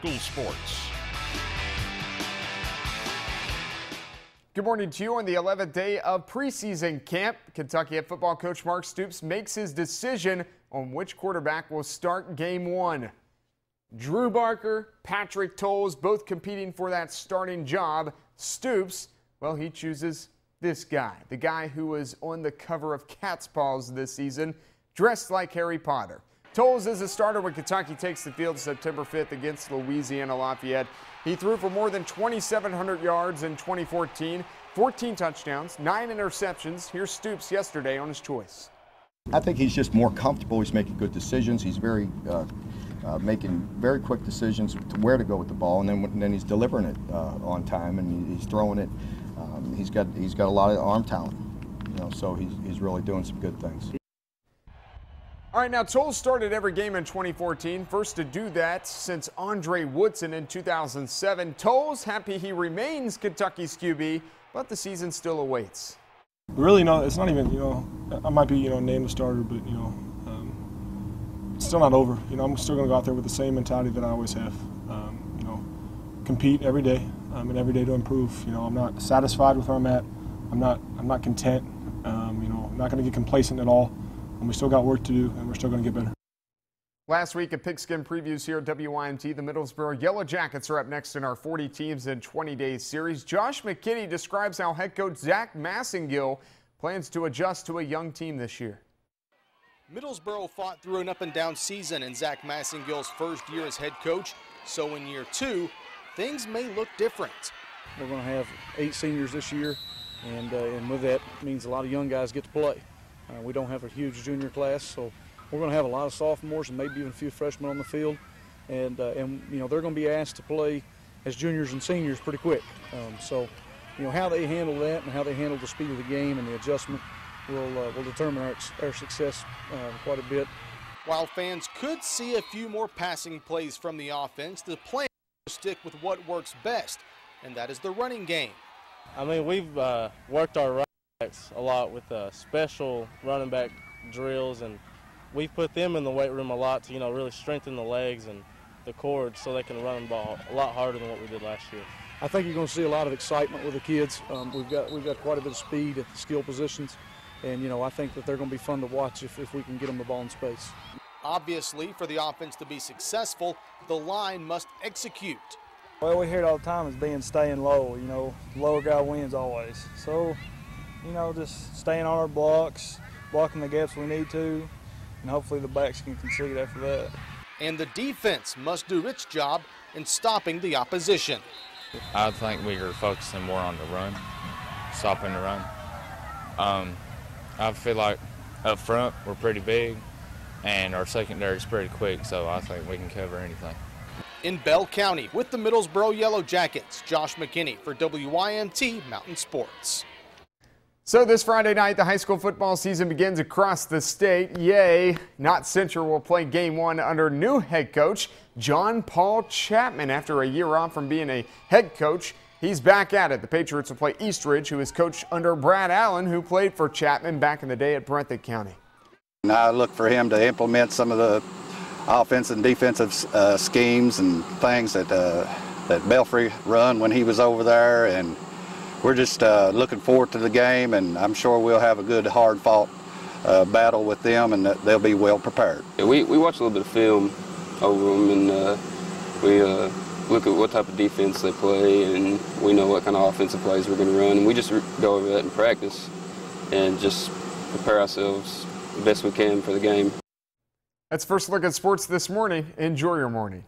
School Sports. Good morning to you on the 11th day of preseason camp. Kentucky head football coach Mark Stoops makes his decision on which quarterback will start game one. Drew Barker, Patrick Towles, both competing for that starting job. Stoops, well, he chooses this guy, the guy who was on the cover of Cat's Paws this season, dressed like Harry Potter. Towles is a starter when Kentucky takes the field September 5th against Louisiana Lafayette. He threw for more than 2,700 yards in 2014, 14 touchdowns, 9 interceptions. Here's Stoops yesterday on his choice. I think he's just more comfortable. He's making good decisions. He's making very quick decisions to where to go with the ball, and then he's delivering it on time, and he's throwing it. He's got a lot of arm talent, so he's really doing some good things. All right, now Towles started every game in 2014, first to do that since Andre Woodson in 2007. Towles happy he remains Kentucky's QB, but the season still awaits. Really, no, it's not even, I might be, named the starter, but, it's still not over. I'm still going to go out there with the same mentality that I always have. Compete every day, and every day to improve. I'm not satisfied with where I'm at. I'm not content. I'm not going to get complacent at all. And we still got work to do, and we're still going to get better. Last week at Pigskin Previews here at WYMT, the Middlesboro Yellow Jackets are up next in our 40 teams in 20 days series. Josh McKinney describes how head coach Zach Massengill plans to adjust to a young team this year. Middlesboro fought through an up-and-down season in Zach Massengill's first year as head coach, so in year two, things may look different. We're going to have 8 seniors this year, and with that means a lot of young guys get to play. We don't have a huge junior class, so we're going to have a lot of sophomores and maybe even a few freshmen on the field, and they're going to be asked to play as juniors and seniors pretty quick. So how they handle that and how they handle the speed of the game and the adjustment will determine our success quite a bit. While fans could see a few more passing plays from the offense, the plan is to stick with what works best, and that is the running game. I mean, we've worked our running backs a lot with special running back drills, and we've put them in the weight room a lot to really strengthen the legs and the cord so they can run the ball a lot harder than what we did last year. I think you're going to see a lot of excitement with the kids. We've got quite a bit of speed at the skill positions, and I think that they're going to be fun to watch if we can get them the ball in space. Obviously, for the offense to be successful, the line must execute. Well, we hear it all the time as staying low, lower guy wins always. So, just staying on our blocks, blocking the gaps we need to, and hopefully the backs can concede after that. And the defense must do its job in stopping the opposition. I think we are focusing more on the run, stopping the run. I feel like up front we're pretty big, and our secondary is pretty quick, so I think we can cover anything. In Bell County with the Middlesboro Yellow Jackets, Josh McKinney for WYMT Mountain Sports. So this Friday night, the high school football season begins across the state. Yay! Knott Central will play game one under new head coach John Paul Chapman. After a year off from being a head coach, he's back at it. The Patriots will play Eastridge, who is coached under Brad Allen, who played for Chapman back in the day at Breathitt County. And I look for him to implement some of the offensive and defensive schemes and things that Belfry run when he was over there, and we're just looking forward to the game, and I'm sure we'll have a good, hard-fought battle with them, and they'll be well prepared. We watch a little bit of film over them, and we look at what type of defense they play, and we know what kind of offensive plays we're going to run, and we just go over that in practice and just prepare ourselves the best we can for the game. That's First Look at Sports this morning. Enjoy your morning.